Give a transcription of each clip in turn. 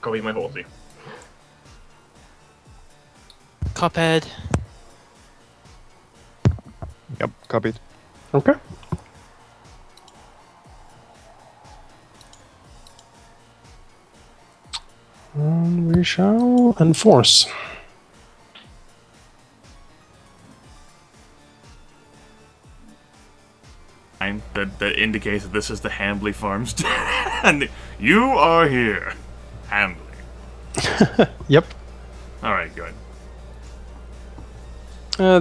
Copy my horsey. Cuphead. Yep, copied. Okay. And we shall enforce. That indicates that this is the Hambley Farms. And you are here, Hambley. Yep. Alright, good.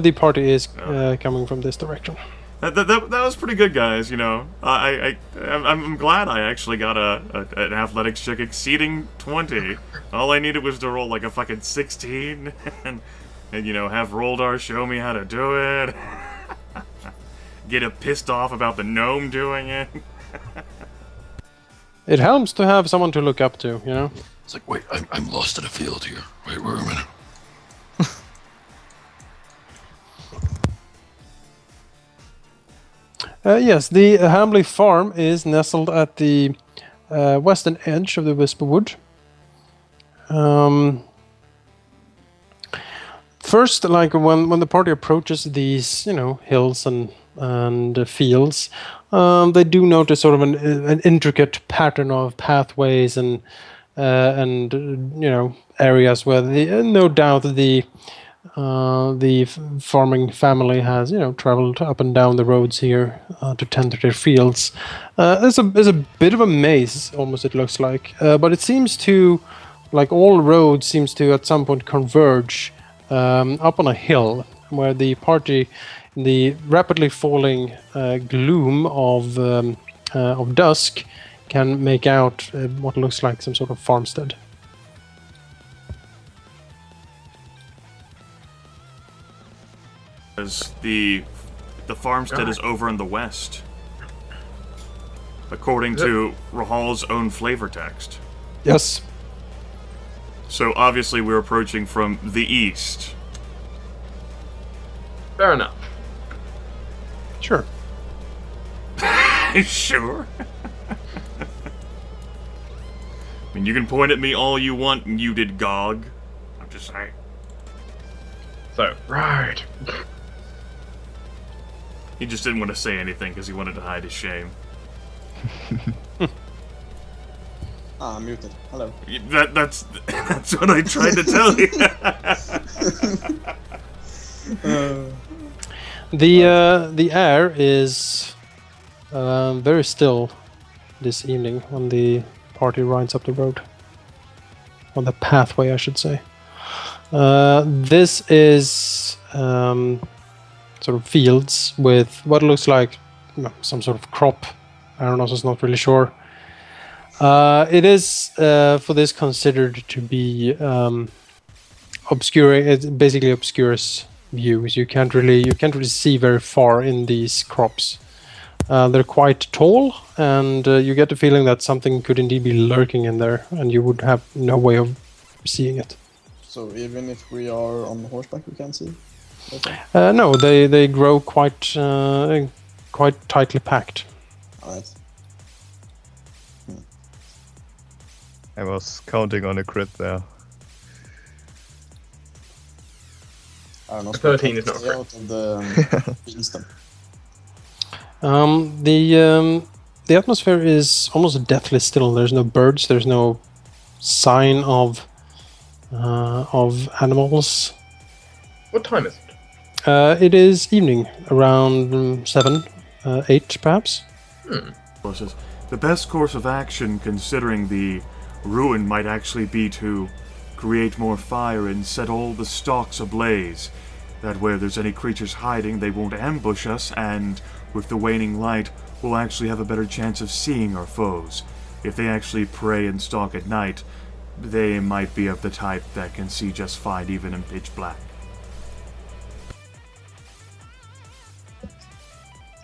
The party is coming from this direction. That was pretty good, guys. You know, I'm glad I actually got an athletics check exceeding 20. All I needed was to roll like a fucking 16, and you know, have Roldar show me how to do it. Get pissed off about the gnome doing it. It helps to have someone to look up to, you know. It's like, wait, I'm lost in a field here. Wait a minute. Yes, the Hambley farm is nestled at the western edge of the Whisperwood. First, like when the party approaches these, you know, hills and fields, they do notice sort of an intricate pattern of pathways and you know, areas where no doubt the farming family has, you know, traveled up and down the roads here to tend to their fields. There's a bit of a maze, almost, it looks like, but it seems to, like all roads, seems to at some point converge up on a hill where the party, in the rapidly falling gloom of dusk, can make out what looks like some sort of farmstead. As the farmstead is over in the west, according to Rahal's own flavor text. Yes. So obviously we're approaching from the east. Fair enough. Sure. Sure. I mean, you can point at me all you want, and you did Gog. I'm just saying. So, right. He just didn't want to say anything because he wanted to hide his shame. I'm muted. Hello. That's what I tried to tell you. The air is very still this evening when the party rides up the road. On the pathway, I should say. This is sort of fields with what looks like, you know, some sort of crop. Arenoss is not really sure. It is for this considered to be obscuring. It's basically obscures views. You can't really see very far in these crops. They're quite tall, and you get the feeling that something could indeed be lurking in there, and you would have no way of seeing it. So even if we are on horseback, we can't see? No, they grow quite tightly packed. Alright. I was counting on a crit there. I don't know. 13 is not stay correct. out of the beanstem. The atmosphere is almost deathly still. There's no birds. There's no sign of animals. What time is it? It is evening, around 7, 8 perhaps. The best course of action, considering the ruin, might actually be to create more fire and set all the stalks ablaze. That way, if there's any creatures hiding, they won't ambush us, and with the waning light, we'll actually have a better chance of seeing our foes. If they actually prey and stalk at night, they might be of the type that can see just fine even in pitch black.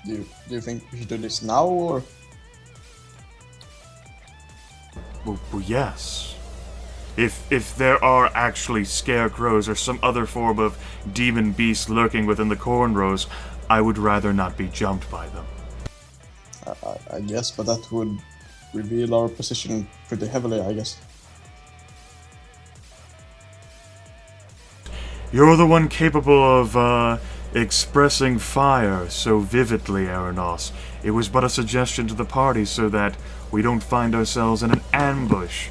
Do you think we should do this now, or? Well, yes. If there are actually scarecrows or some other form of demon beast lurking within the corn rows, I would rather not be jumped by them. I guess, but that would reveal our position pretty heavily, I guess. You're the one capable of expressing fire so vividly, Arenoss. It was but a suggestion to the party so that we don't find ourselves in an ambush.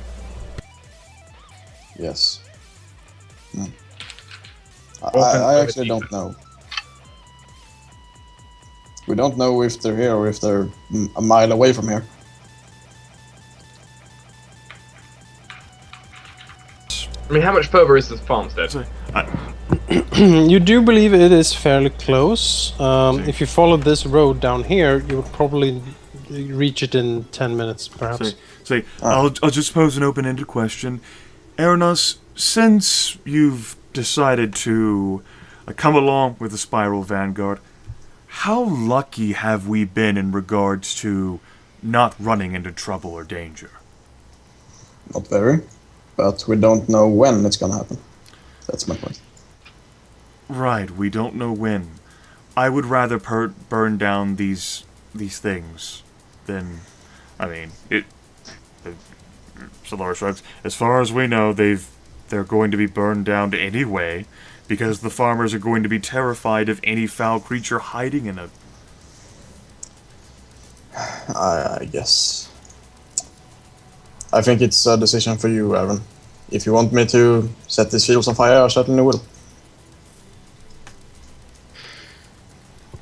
Yes. Welcome I to the actually team. don't know. We don't know if they're here or if they're a mile away from here. I mean, how much further is this farmstead? So, You do believe it is fairly close. If you followed this road down here, you would probably reach it in 10 minutes, perhaps. I'll just pose an open-ended question. Arenoss, since you've decided to come along with the Spiral Vanguard, how lucky have we been in regards to not running into trouble or danger? Not very. But we don't know when it's gonna happen. That's my point. Right, we don't know when. I would rather burn down these things than, I mean, Saloro shrugs. As far as we know, they're going to be burned down anyway, because the farmers are going to be terrified of any foul creature hiding in it. I guess. I think it's a decision for you, Erevan. If you want me to set these fields on fire, I certainly will.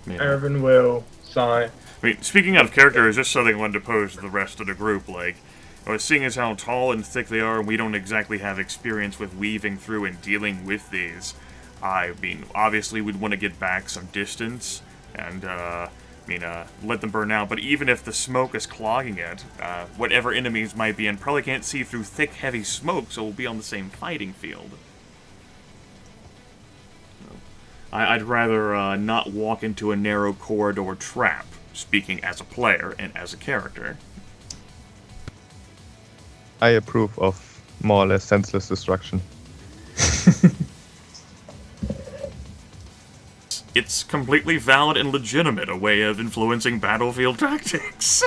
Yeah. Erevan will sigh. I mean, speaking out of character, is just something I wanted to pose to the rest of the group. Like, seeing as how tall and thick they are, and we don't exactly have experience with weaving through and dealing with these. I mean, obviously we'd want to get back some distance and, let them burn out. But even if the smoke is clogging it, whatever enemies might be in probably can't see through thick, heavy smoke, so we'll be on the same fighting field. I'd rather not walk into a narrow corridor trap, speaking as a player and as a character. I approve of more or less senseless destruction. It's completely valid and legitimate, a way of influencing battlefield tactics.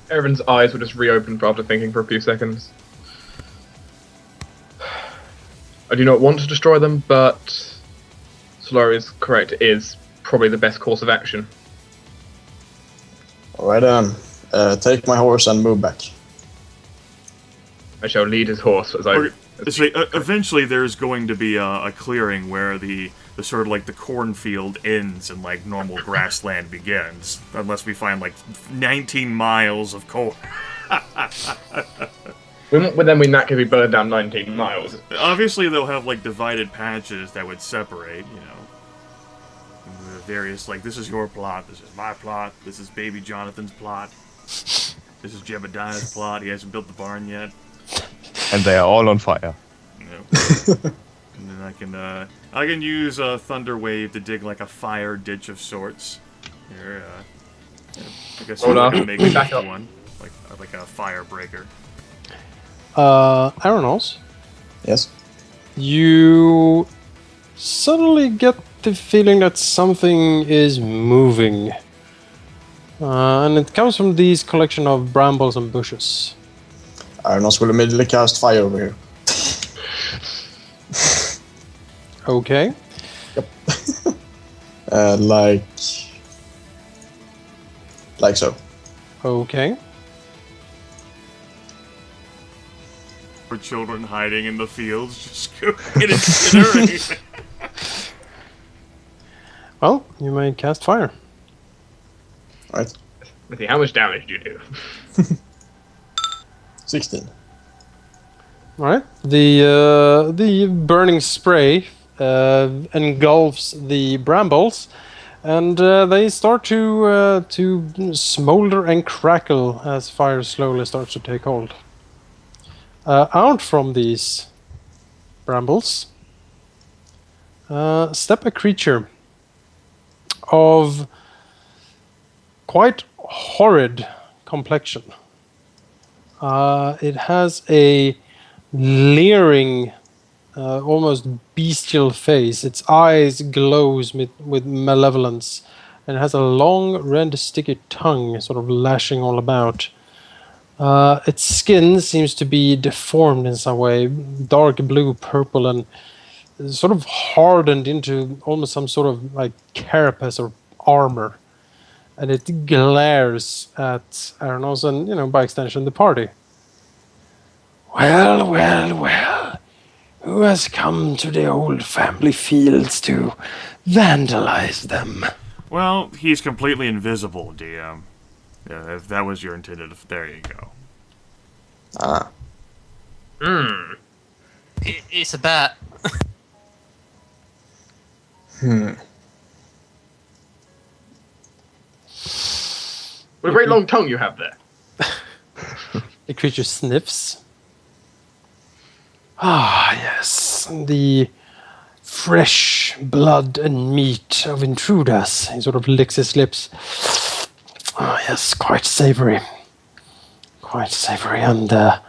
Erevan's eyes will just reopen after thinking for a few seconds. I do not want to destroy them, but Saloro is correct. It is probably the best course of action. Alright then. Take my horse and move back. I shall lead his horse as I... Eventually there's going to be a clearing where the sort of like the cornfield ends and like normal grassland begins. Unless we find like 19 miles of corn. Then that could be burned down 19 miles. Obviously they'll have like divided patches that would separate, you know. The various, like, this is your plot, this is my plot, this is baby Jonathan's plot. This is Jebediah's plot, he hasn't built the barn yet. And they are all on fire. You know. And then I can use a thunder wave to dig like a fire ditch of sorts. Here, I guess Hold I on. can make Back up. one, like a fire breaker. Arenoss, Yes? you suddenly get the feeling that something is moving. And it comes from these collection of brambles and bushes. Arenoss will immediately cast fire over here. Okay. Like so. Okay. For children hiding in the fields, just go get incinerated. Well, you may cast fire. Alright. Let's see, how much damage do you do? 16. Alright. The burning spray engulfs the brambles, and they start to smolder and crackle as fire slowly starts to take hold. Out from these brambles step a creature of quite horrid complexion. It has a leering, almost bestial face. Its eyes glows with malevolence, and it has a long, red, sticky tongue sort of lashing all about. Its skin seems to be deformed in some way, dark blue, purple, and sort of hardened into almost some sort of like carapace or armor. And it glares at Arenoss and, by extension, the party. Well, well, well. Who has come to the old family fields to vandalize them? Well, he's completely invisible, DM. Yeah, if that was your intended... There you go. Ah. It's a bat. What a great long tongue you have there. The creature sniffs. Ah, yes. The fresh blood and meat of intruders. He sort of licks his lips. Ah, yes, quite savory. Quite savory. And the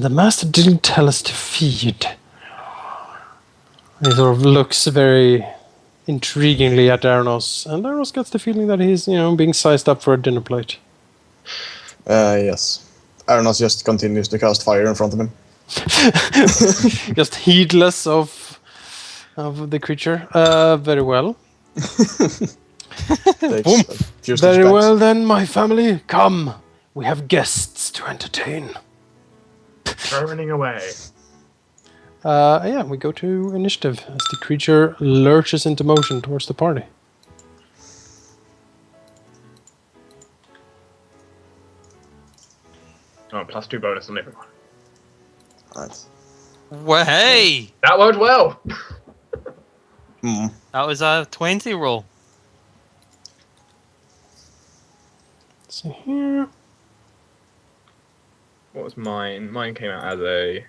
master didn't tell us to feed. He sort of looks very intriguingly at Arenoss. And Arenoss gets the feeling that he's, being sized up for a dinner plate. Yes. Arenoss just continues to cast fire in front of him. Just heedless of the creature. Very well. Takes a few steps Very back. well then, my family. Come. We have guests to entertain. Running away. Yeah, we go to initiative as the creature lurches into motion towards the party. Oh, +2 bonus on everyone. Right. Well, hey! That worked well. That was a 20 roll. Let's see here. What was mine? Mine came out as a...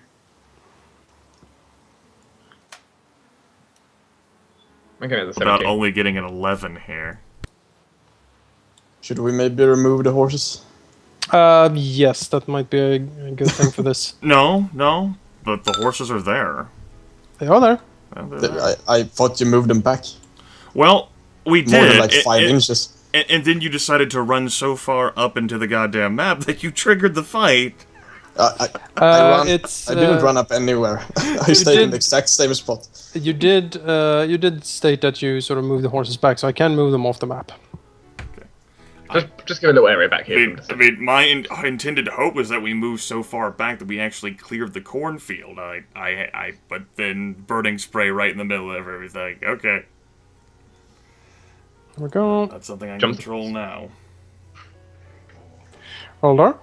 Mine came out as a 17. About only getting an 11 here. Should we maybe remove the horses? Yes, that might be a good thing for this. No, but the horses are there. They are there. They're there. I thought you moved them back Well, we did. more than like 5 inches. And then you decided to run so far up into the goddamn map that you triggered the fight. I didn't run up anywhere. I stayed in did- the exact same spot. You did state that you sort of move the horses back, so I can move them off the map. Just give a little area back here. I mean, my intended hope was that we moved so far back that we actually cleared the cornfield. But then burning spray right in the middle of everything. Okay, Here we go. that's something I Jump. control now. Roldar.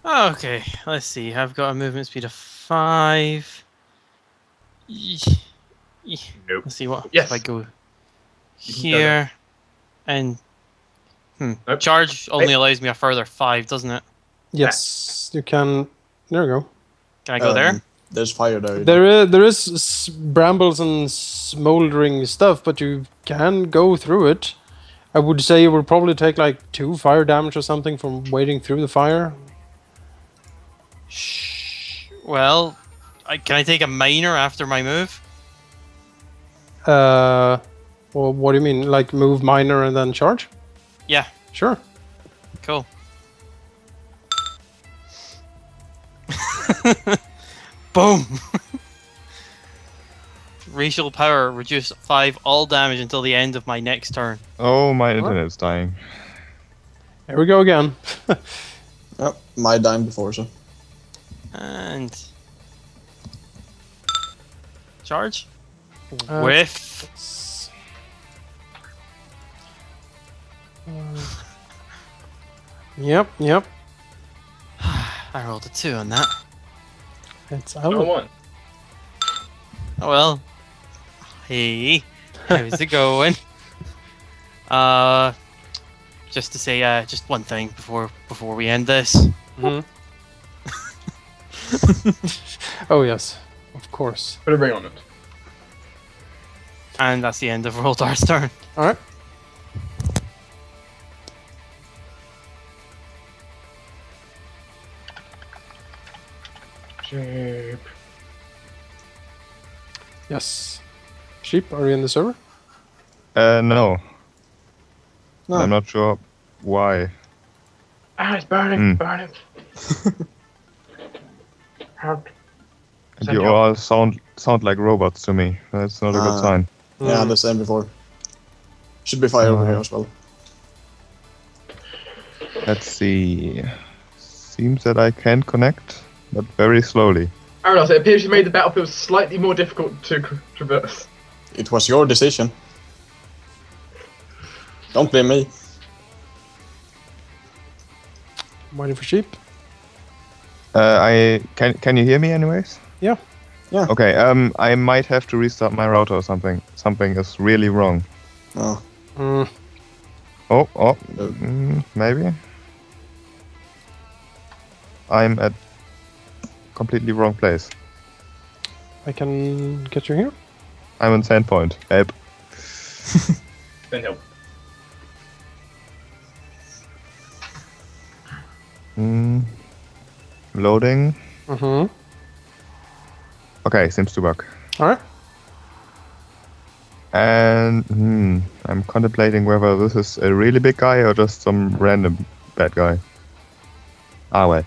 Okay, let's see. I've got a movement speed of 5. Nope. Let's see what Yes. if I go You can go here and Nope. charge only Hey. allows me a further 5, doesn't it? Yes, you can. There we go. Can I go there? There's fire there. There is brambles and smoldering stuff, but you can go through it. I would say you would probably take like 2 fire damage or something from wading through the fire. Well, can I take a minor after my move? Well, what do you mean? Like move minor and then charge? Yeah, Sure. cool. Boom! Racial power, reduce 5 all damage until the end of my next turn. Oh, my internet's dying. Here we go again. Oh, my dime before, so. And... charge? Whiff. Whiff. Yep. I rolled a 2 on that. It's No Alvyn. one. Oh well. Hey, how's it going? Just to say, just one thing before we end this. Mhm. Oh yes, of course. Put a ring on it. And that's the end of Roldar's turn. All right. Sheep. Yes. Sheep, are you in the server? No. No. I'm not sure why. Ah, it's burning, Hmm. burning. How? And Send you help. all sound like robots to me. That's not a good sign. Yeah, the same before. Should be fire over here as well. Let's see. Seems that I can connect, but very slowly. Arenoss, it appears you made the battlefield slightly more difficult to traverse. It was your decision. Don't blame me. Waiting for sheep. Can you hear me anyways? Yeah. Yeah. Okay, I might have to restart my router or something. Something is really wrong. Oh. Maybe. I'm at completely wrong place. I can get you here. I'm on Sandpoint. Help. Send help. Loading. Mm-hmm. Okay, seems to work. Alright. And I'm contemplating whether this is a really big guy or just some random bad guy. Ah well.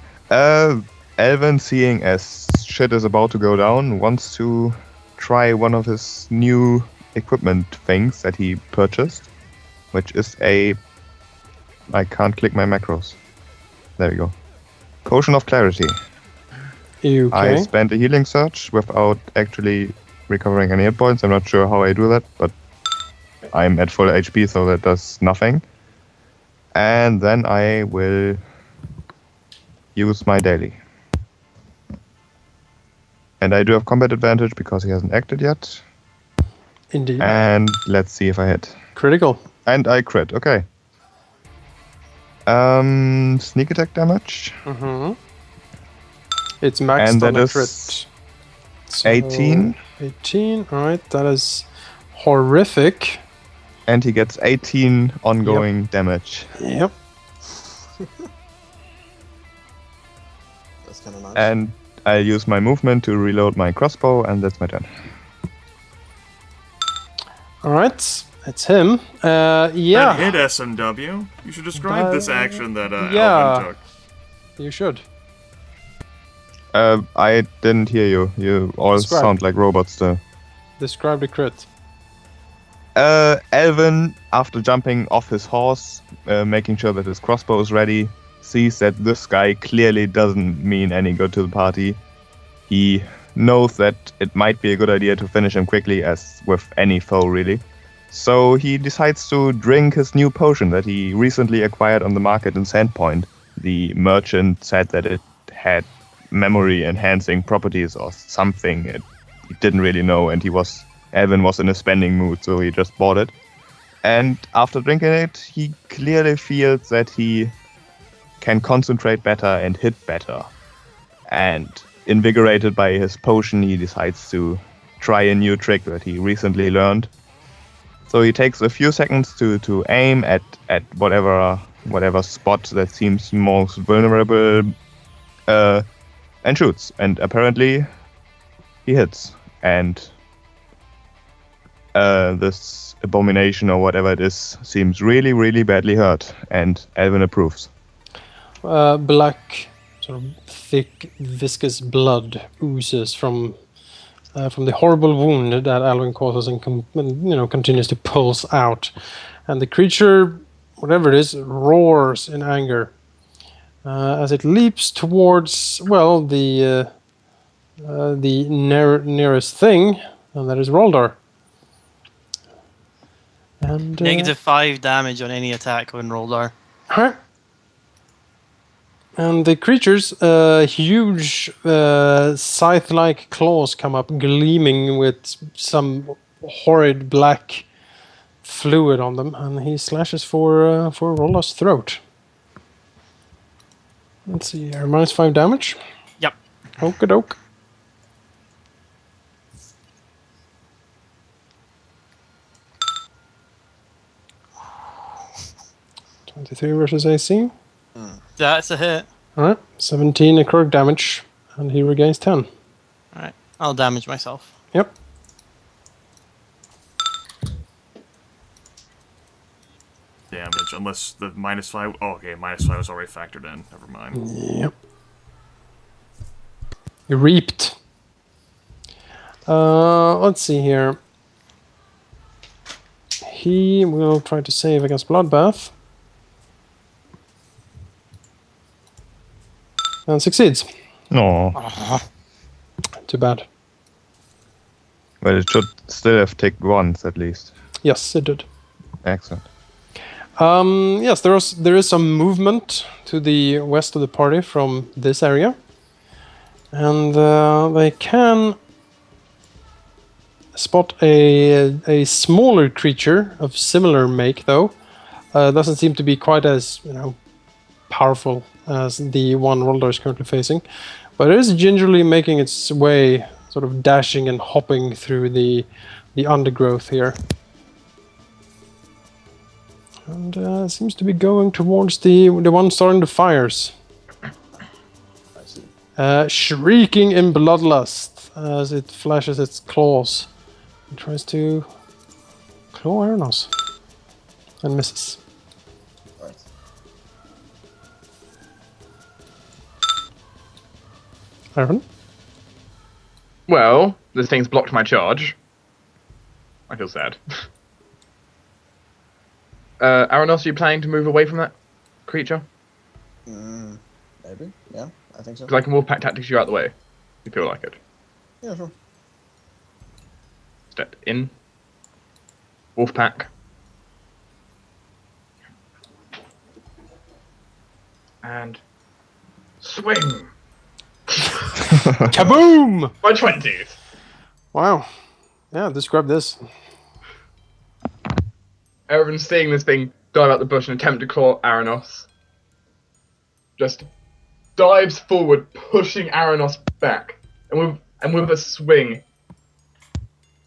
Alvyn, seeing as shit is about to go down, wants to try one of his new equipment things that he purchased, which is a... I can't click my macros. There we go. Potion of Clarity. Okay. I spent a healing surge without actually recovering any hit points. I'm not sure how I do that, but I'm at full HP, so that does nothing. And then I will use my daily. And I do have combat advantage because he hasn't acted yet. Indeed. And let's see if I hit. Critical. And I crit, okay. Sneak attack damage. Mm-hmm. It's maxed And on that a is crit. So, 18. 18, alright, that is horrific. And he gets 18 ongoing damage. Yep. That's kind of nice. And I use my movement to reload my crossbow, and that's my turn. Alright, it's him. Yeah, That hit SMW. You should describe this action that yeah. Alvyn took. you should. I didn't hear you. You all Describe. sound like robots still. Describe the crit. Alvyn, after jumping off his horse, making sure that his crossbow is ready, sees that this guy clearly doesn't mean any good to the party. He knows that it might be a good idea to finish him quickly, as with any foe really. So he decides to drink his new potion that he recently acquired on the market in Sandpoint. The merchant said that it had memory enhancing properties or something. He didn't really know, and Alvyn was in a spending mood, so he just bought it. And after drinking it, he clearly feels that he can concentrate better and hit better. And invigorated by his potion, he decides to try a new trick that he recently learned. So he takes a few seconds to aim at whatever spot that seems most vulnerable, and shoots. And apparently, he hits. And this abomination or whatever it is seems really, really badly hurt. And Alvyn approves. Black, sort of thick, viscous blood oozes from the horrible wound that Alvyn causes and continues to pulse out. And the creature, whatever it is, roars in anger as it leaps towards, well, the nearest thing, and that is Roldar. And -5 damage on any attack when Roldar. Huh? And the creature's huge scythe-like claws come up, gleaming with some horrid black fluid on them, and he slashes for Roldar's throat. Let's see here, -5 damage. Yep. Okie-doke. (23 versus AC. That's a hit. Alright, 17 necrotic damage, and he regains 10. Alright, I'll damage myself. Yep. damage, unless the -5... Oh, okay, -5 was already factored in. Never mind. Yep. Reaped. Let's see here. He will try to save against Bloodbath. And succeeds. No. Too bad. Well, it should still have ticked once at least. Yes, it did. Excellent. Yes, there is some movement to the west of the party from this area. And they can spot a smaller creature of similar make, though. Doesn't seem to be quite as, powerful as the one Roldar is currently facing. But it is gingerly making its way, sort of dashing and hopping through the undergrowth here. And seems to be going towards the one starting the fires. I see. Shrieking in bloodlust as it flashes its claws. It tries to claw Arenoss. And misses. Right. Erevan? Well, this thing's blocked my charge. I feel sad. Arenoss, are you planning to move away from that creature? Maybe. Yeah, I think so. Because I can Wolfpack tactics you out the way. If you feel like it. Yeah, sure. Step in. Wolfpack. And swing! Kaboom! By 20s! Wow. Yeah, describe this. Erevan, seeing this thing dive out the bush and attempt to claw Arenoss, just dives forward, pushing Arenoss back, and with a swing,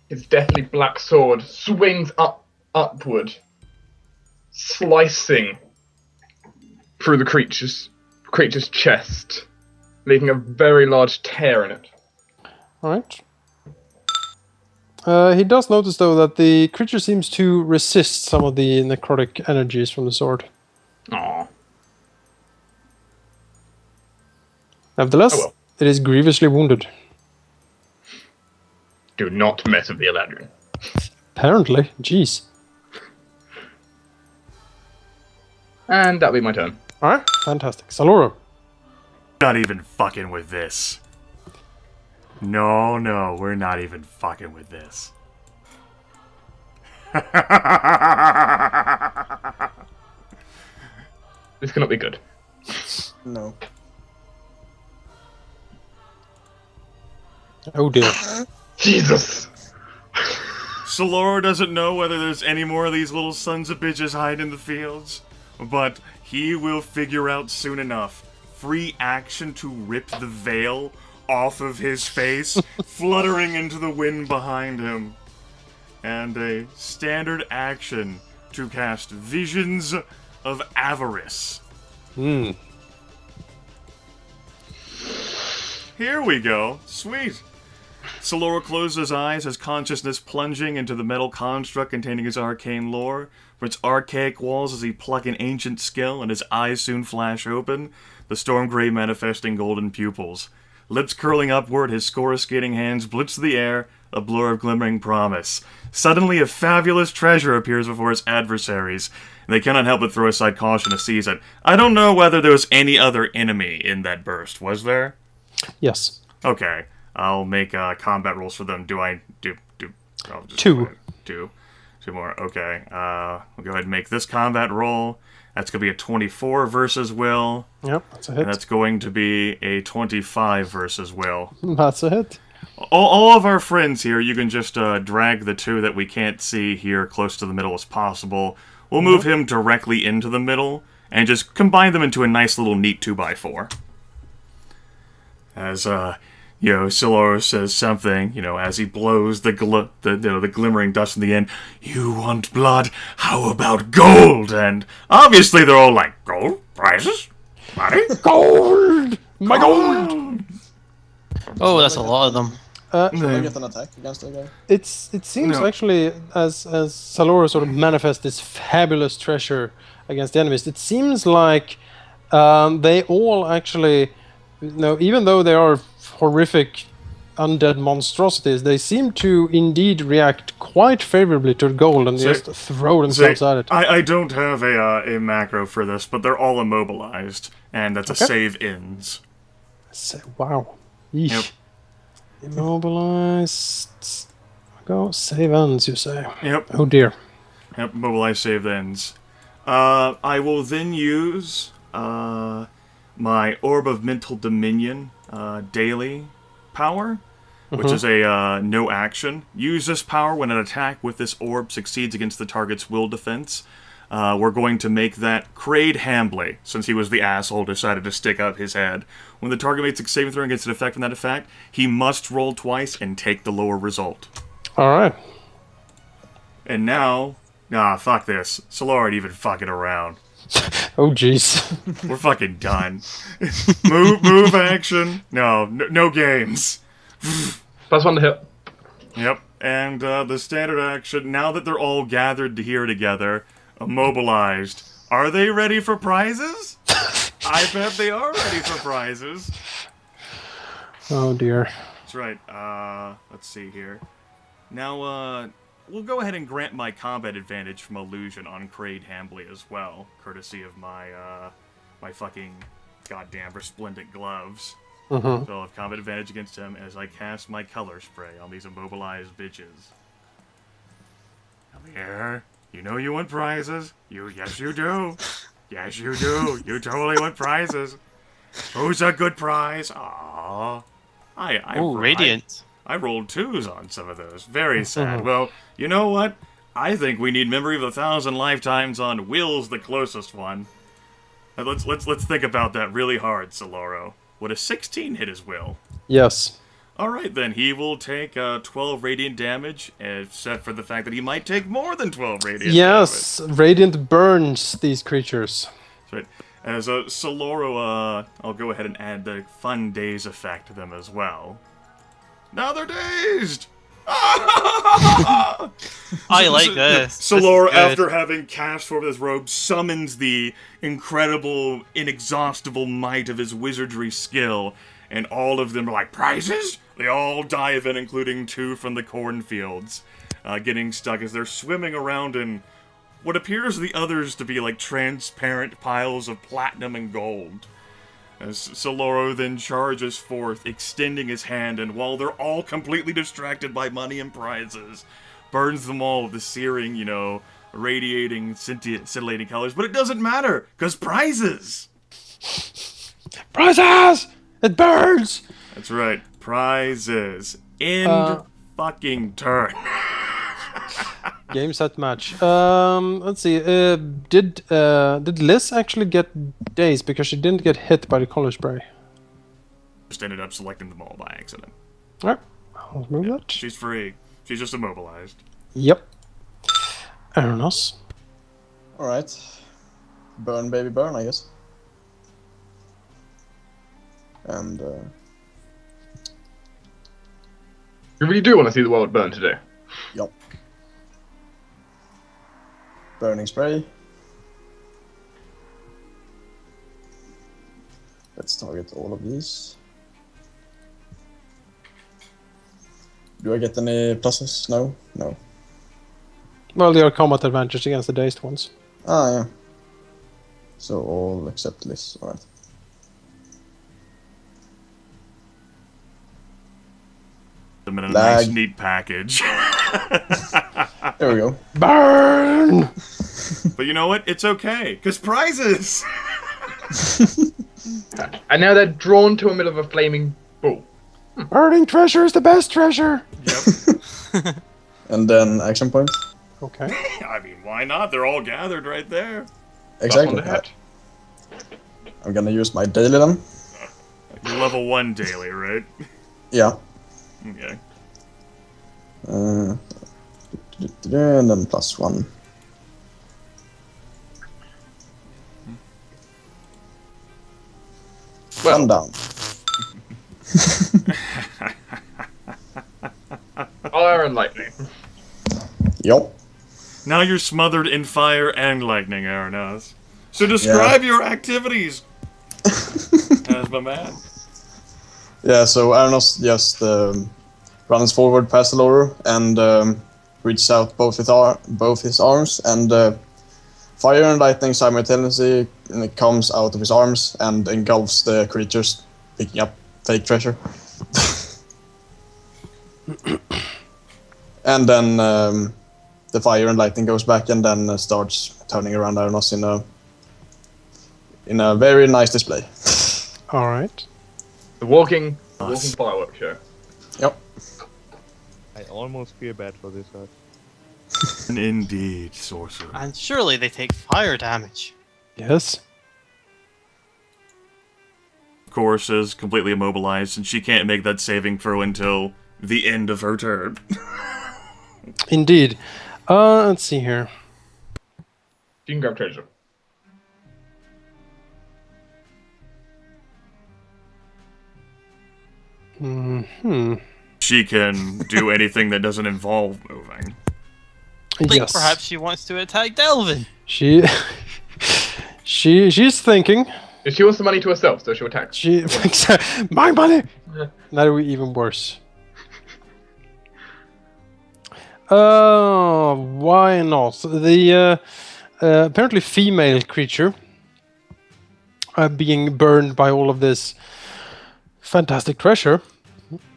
his deathly black sword swings upward, slicing through the creature's chest, leaving a very large tear in it. Alright. He does notice, though, that the creature seems to resist some of the necrotic energies from the sword. Aww. Nevertheless, Oh well. it is grievously wounded. Do not mess with the Eladrin. Apparently. Jeez. And that'll be my turn. Alright, fantastic. Saloro. Not even fucking with this. No, we're not even fucking with this. This cannot be good. No. Oh dear. Jesus! Saloro doesn't know whether there's any more of these little sons of bitches hiding in the fields, but he will figure out soon enough. Free action to rip the veil off of his face, fluttering into the wind behind him. And a standard action to cast Visions of Avarice. Here we go. Sweet. Saloro closes his eyes, his consciousness plunging into the metal construct containing his arcane lore. From its archaic walls as he pluck an ancient skill, and his eyes soon flash open, the storm gray manifesting golden pupils. Lips curling upward, his coruscating hands blitz the air, a blur of glimmering promise. Suddenly a fabulous treasure appears before his adversaries, and they cannot help but throw aside caution to seize it. I don't know whether there was any other enemy in that burst, was there? Yes. Okay, I'll make combat rolls for them. I'll just Two. Two more, okay. We'll go ahead and make this combat roll. That's going to be a 24 versus Will. Yep, that's a hit. And that's going to be a 25 versus Will. That's a hit. All of our friends here, you can just drag the two that we can't see here close to the middle as possible. We'll move him directly into the middle and just combine them into a nice little neat 2x4. As, Saloro says something, as he blows the glimmering dust in the end. You want blood? How about gold? And obviously they're all like, gold? Prizes? Money? Gold! My gold! Oh, that's a lot of them. Should I get an attack against the guy? It seems No. actually as Saloro sort of manifests this fabulous treasure against the enemies, it seems like they all actually, even though they are horrific undead monstrosities, they seem to indeed react quite favorably to gold and just throw themselves at it. I don't have a macro for this, but they're all immobilized, and that's Okay. a save ins. Wow. Yeesh. Yep. Immobilized. Go save ends, you say. Yep. Oh dear. Yep, mobilize save ends. I will then use my Orb of Mental Dominion daily power, which is a no action. Use this power when an attack with this orb succeeds against the target's will defense. We're going to make that Kraid Hambley, since he was the asshole who decided to stick up his head. When the target makes a saving throw and gets an effect from that effect, he must roll twice and take the lower result. Alright. And now, fuck this. Saloro ain't even fucking around. Oh jeez. We're fucking done. move action. No games. +1 to hit. Yep. And the standard action, now that they're all gathered here together, immobilized, are they ready for prizes? I bet they are ready for prizes. Oh dear. That's right. Let's see here. Now, we'll go ahead and grant my combat advantage from illusion on Kraid Hambley as well, courtesy of my my fucking goddamn resplendent gloves. Mm-hmm. So I'll have combat advantage against him as I cast my color spray on these immobilized bitches. Come here. You know you want prizes. Yes you do. Yes you do. You totally want prizes. Who's a good prize? Aww. Ooh, radiant. I rolled 2s on some of those. Very sad. Well, you know what? I think we need Memory of 1,000 Lifetimes on Will's the closest one. Let's think about that really hard, Saloro. Would a 16 hit his Will? Yes. Alright then, he will take 12 radiant damage, except for the fact that he might take more than 12 radiant damage. Yes, Radiant burns these creatures. That's right. As a Saloro, I'll go ahead and add the Fun Daze effect to them as well. Now they're dazed! I like this. Saloro, This is good. after having cast forth his robe, summons the incredible, inexhaustible might of his wizardry skill, and all of them are like, prizes? They all dive in, including 2 from the cornfields, getting stuck as they're swimming around in what appears to the others to be like transparent piles of platinum and gold. As Saloro then charges forth, extending his hand, and while they're all completely distracted by money and prizes, burns them all with the searing, radiating, scintillating colors. But it doesn't matter, because prizes! Prizes! It burns! That's right, prizes. End fucking turn. Game, set, match. Let's see. Did Liz actually get dazed because she didn't get hit by the color spray? Just ended up selecting them all by accident. Alright, I'll move that. She's free. She's just immobilized. Yep. Arenoss. Alright. Burn, baby, burn, I guess. And, You really do want to see the world burn today. yup. Burning spray. Let's target all of these. Do I get any pluses? No? No. Well, they are combat advantage against the dazed ones. Ah, yeah. So all except this, alright. Them in a Lag. nice, neat package. There we go. Burn! But you know what? It's okay, because prizes! And now they're drawn to a middle of a flaming ball. Burning treasure is the best treasure! Yep. And then action point. Okay. I mean, why not? They're all gathered right there. Exactly. On the head. I'm gonna use my daily then. You're level 1 daily, right? Yeah. Okay. And then +1. Well, One down. fire and lightning. Yup. Now you're smothered in fire and lightning, Arenoss. So describe your activities, as my man. Yeah, so Arenoss just runs forward past Saloro and reaches out both his arms, and fire and lightning simultaneously comes out of his arms and engulfs the creatures, picking up fake treasure. And then the fire and lightning goes back and then starts turning around Arenoss in a very nice display. All right. The walking fireworks show. Yep. I almost feel bad for this guy. Indeed, sorcerer. And surely they take fire damage. Yes. Of course, is completely immobilized, and she can't make that saving throw until the end of her turn. Indeed. Let's see here. You can grab treasure. She can do anything that doesn't involve moving. Like Yes. perhaps she wants to attack Delvin. She. She's thinking. If she wants the money to herself, so she'll attack. She. My money. That would be even worse. Why not? The apparently female creature being burned by all of this fantastic treasure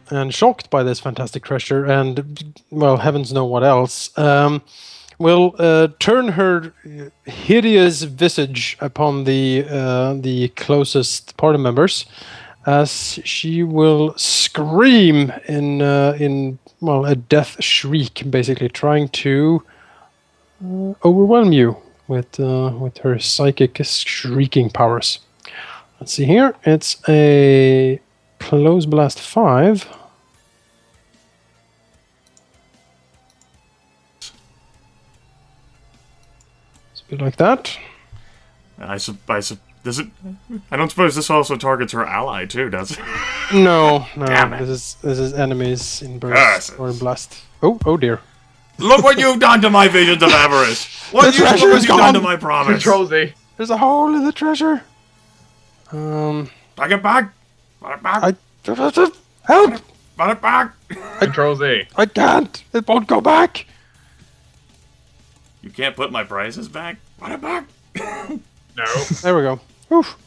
and shocked by this fantastic treasure and, well, heavens know what else, will turn her hideous visage upon the closest party members as she will scream in a death shriek, basically trying to overwhelm you with her psychic shrieking powers. Let's see here. It's a close blast 5. It's a bit like that. Does it? I don't suppose this also targets her ally too, does it? No, Damn it. this is enemies in burst Curses. or in blast. Oh dear. Look what you've done to my visions of avarice! Look treasure what is you've done to gone. my promise! Control Z. There's a hole in the treasure. Take it back! Put it back! Help! Put it back! Control Z. I can't. It won't go back. You can't put my prizes back? Put it back! No. There we go. Oof.